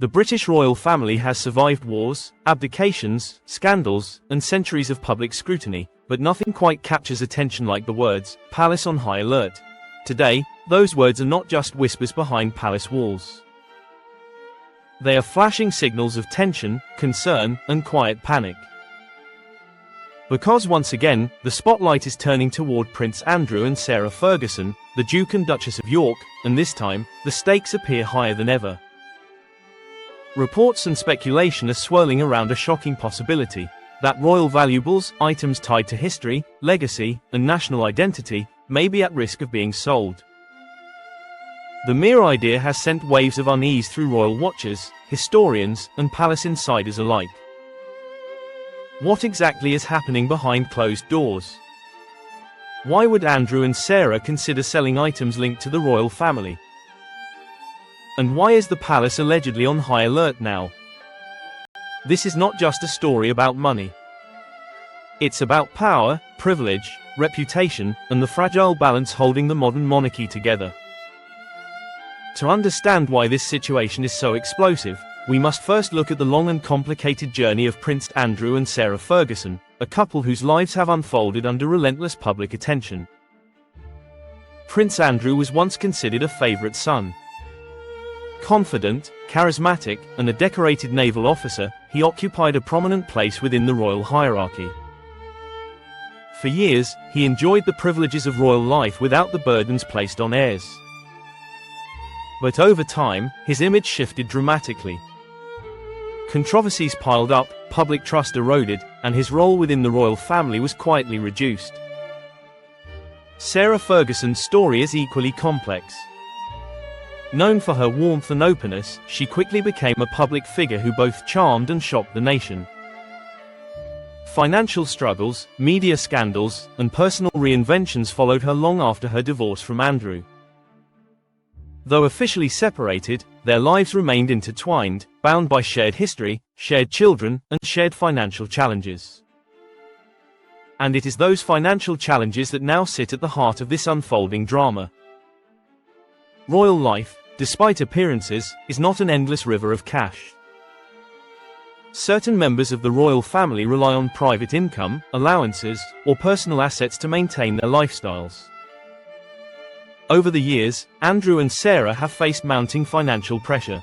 The British royal family has survived wars, abdications, scandals, and centuries of public scrutiny, but nothing quite captures attention like the words, "Palace on high alert." Today, those words are not just whispers behind palace walls. They are flashing signals of tension, concern, and quiet panic. Because once again, the spotlight is turning toward Prince Andrew and Sarah Ferguson, the Duke and Duchess of York, and this time, the stakes appear higher than ever. Reports and speculation are swirling around a shocking possibility that royal valuables, items tied to history, legacy, and national identity, may be at risk of being sold. The mere idea has sent waves of unease through royal watchers, historians, and palace insiders alike. What exactly is happening behind closed doors? Why would Andrew and Sarah consider selling items linked to the royal family? And why is the palace allegedly on high alert now? This is not just a story about money. It's about power, privilege, reputation, and the fragile balance holding the modern monarchy together. To understand why this situation is so explosive, we must first look at the long and complicated journey of Prince Andrew and Sarah Ferguson, a couple whose lives have unfolded under relentless public attention. Prince Andrew was once considered a favorite son. Confident, charismatic, and a decorated naval officer, he occupied a prominent place within the royal hierarchy. For years, he enjoyed the privileges of royal life without the burdens placed on heirs. But over time, his image shifted dramatically. Controversies piled up, public trust eroded, and his role within the royal family was quietly reduced. Sarah Ferguson's story is equally complex. Known for her warmth and openness, she quickly became a public figure who both charmed and shocked the nation. Financial struggles, media scandals, and personal reinventions followed her long after her divorce from Andrew. Though officially separated, their lives remained intertwined, bound by shared history, shared children, and shared financial challenges. And it is those financial challenges that now sit at the heart of this unfolding drama. Royal life, despite appearances, is not an endless river of cash. Certain members of the royal family rely on private income, allowances, or personal assets to maintain their lifestyles. Over the years, Andrew and Sarah have faced mounting financial pressure.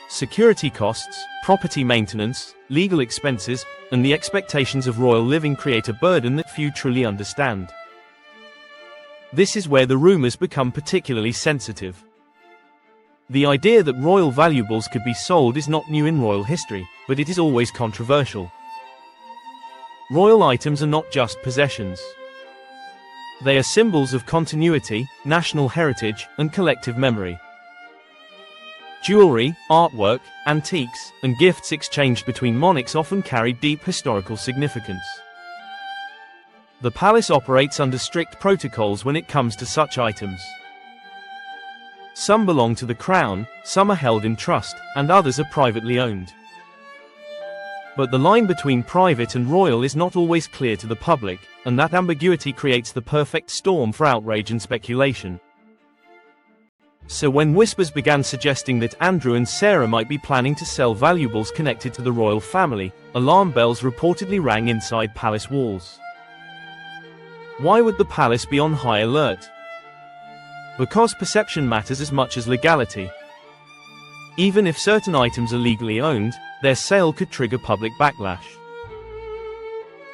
Security costs, property maintenance, legal expenses, and the expectations of royal living create a burden that few truly understand. This is where the rumors become particularly sensitive. The idea that royal valuables could be sold is not new in royal history, but it is always controversial. Royal items are not just possessions. They are symbols of continuity, national heritage, and collective memory. Jewelry, artwork, antiques, and gifts exchanged between monarchs often carry deep historical significance. The palace operates under strict protocols when it comes to such items. Some belong to the crown, some are held in trust, and others are privately owned. But the line between private and royal is not always clear to the public, and that ambiguity creates the perfect storm for outrage and speculation. So when whispers began suggesting that Andrew and Sarah might be planning to sell valuables connected to the royal family, alarm bells reportedly rang inside palace walls. Why would the palace be on high alert? Because perception matters as much as legality. Even if certain items are legally owned, their sale could trigger public backlash.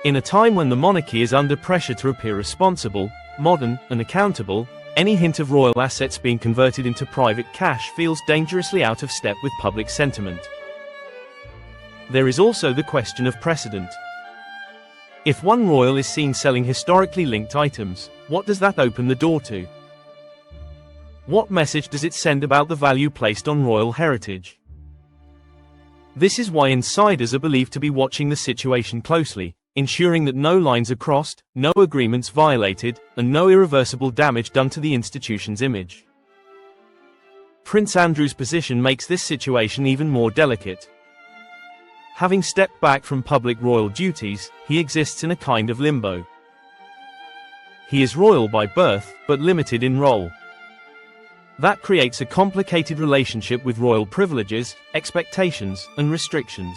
In a time when the monarchy is under pressure to appear responsible, modern, and accountable, any hint of royal assets being converted into private cash feels dangerously out of step with public sentiment. There is also the question of precedent. If one royal is seen selling historically linked items, what does that open the door to? What message does it send about the value placed on royal heritage? This is why insiders are believed to be watching the situation closely, ensuring that no lines are crossed, no agreements violated, and no irreversible damage done to the institution's image. Prince Andrew's position makes this situation even more delicate. Having stepped back from public royal duties, he exists in a kind of limbo. He is royal by birth, but limited in role. That creates a complicated relationship with royal privileges, expectations, and restrictions.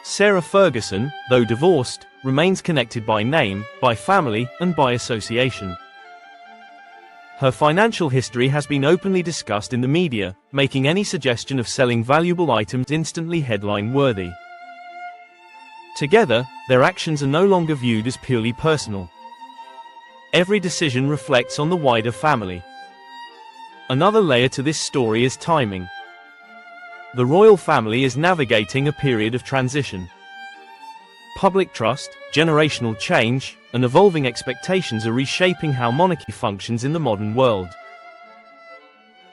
Sarah Ferguson, though divorced, remains connected by name, by family, and by association. Her financial history has been openly discussed in the media, making any suggestion of selling valuable items instantly headline-worthy. Together, their actions are no longer viewed as purely personal. Every decision reflects on the wider family. Another layer to this story is timing. The royal family is navigating a period of transition. Public trust, generational change, and evolving expectations are reshaping how monarchy functions in the modern world.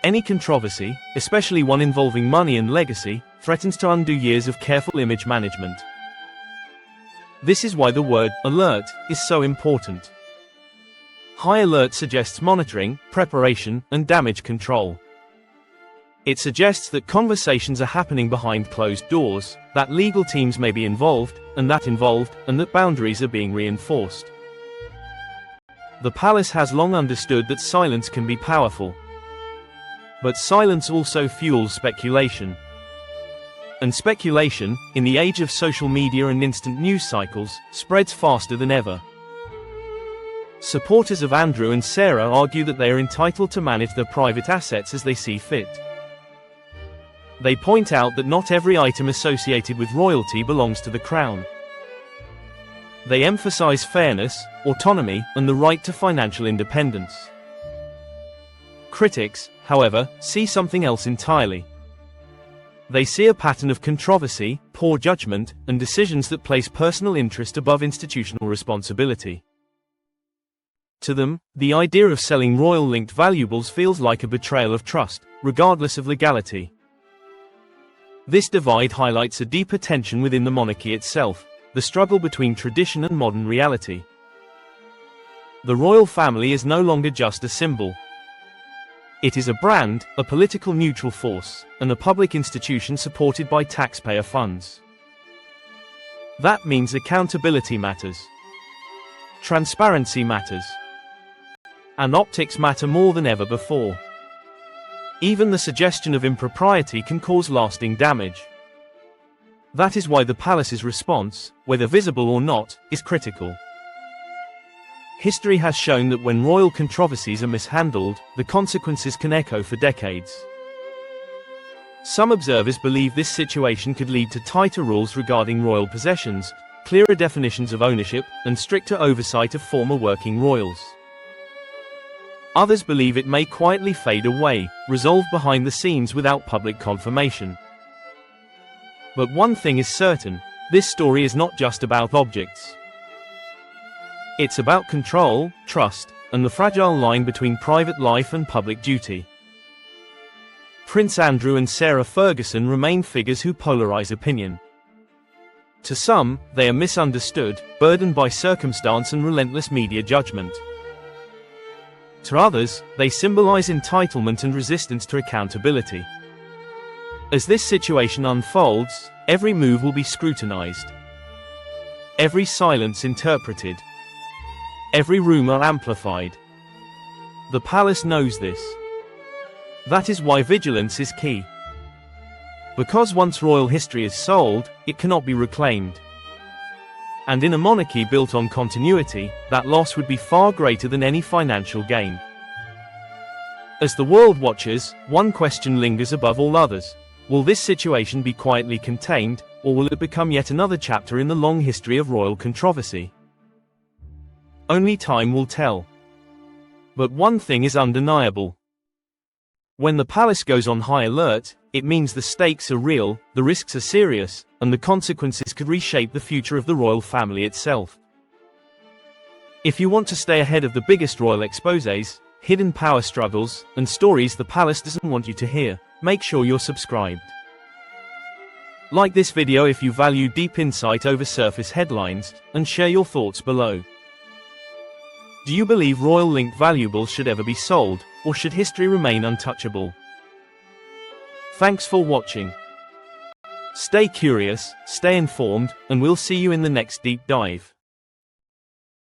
Any controversy, especially one involving money and legacy, threatens to undo years of careful image management. This is why the word alert is so important. High alert suggests monitoring, preparation, and damage control. It suggests that conversations are happening behind closed doors, that legal teams may be involved, and that boundaries are being reinforced. The palace has long understood that silence can be powerful. But silence also fuels speculation. And speculation, in the age of social media and instant news cycles, spreads faster than ever. Supporters of Andrew and Sarah argue that they are entitled to manage their private assets as they see fit. They point out that not every item associated with royalty belongs to the crown. They emphasize fairness, autonomy, and the right to financial independence. Critics, however, see something else entirely. They see a pattern of controversy, poor judgment, and decisions that place personal interest above institutional responsibility. To them, the idea of selling royal-linked valuables feels like a betrayal of trust, regardless of legality. This divide highlights a deeper tension within the monarchy itself, the struggle between tradition and modern reality. The royal family is no longer just a symbol. It is a brand, a political neutral force, and a public institution supported by taxpayer funds. That means accountability matters. Transparency matters. And optics matter more than ever before. Even the suggestion of impropriety can cause lasting damage. That is why the palace's response, whether visible or not, is critical. History has shown that when royal controversies are mishandled, the consequences can echo for decades. Some observers believe this situation could lead to tighter rules regarding royal possessions, clearer definitions of ownership, and stricter oversight of former working royals. Others believe it may quietly fade away, resolved behind the scenes without public confirmation. But one thing is certain, this story is not just about objects. It's about control, trust, and the fragile line between private life and public duty. Prince Andrew and Sarah Ferguson remain figures who polarize opinion. To some, they are misunderstood, burdened by circumstance and relentless media judgment. To others, they symbolize entitlement and resistance to accountability. As this situation unfolds, every move will be scrutinized. Every silence interpreted. Every rumor amplified. The palace knows this. That is why vigilance is key. Because once royal history is sold, it cannot be reclaimed. And in a monarchy built on continuity, that loss would be far greater than any financial gain. As the world watches, one question lingers above all others. Will this situation be quietly contained, or will it become yet another chapter in the long history of royal controversy? Only time will tell. But one thing is undeniable. When the palace goes on high alert, it means the stakes are real, the risks are serious, and the consequences could reshape the future of the royal family itself. If you want to stay ahead of the biggest royal exposés, hidden power struggles, and stories the palace doesn't want you to hear, make sure you're subscribed. Like this video if you value deep insight over surface headlines, and share your thoughts below. Do you believe royal-linked valuables should ever be sold, or should history remain untouchable? Thanks for watching. Stay curious, stay informed, and we'll see you in the next deep dive.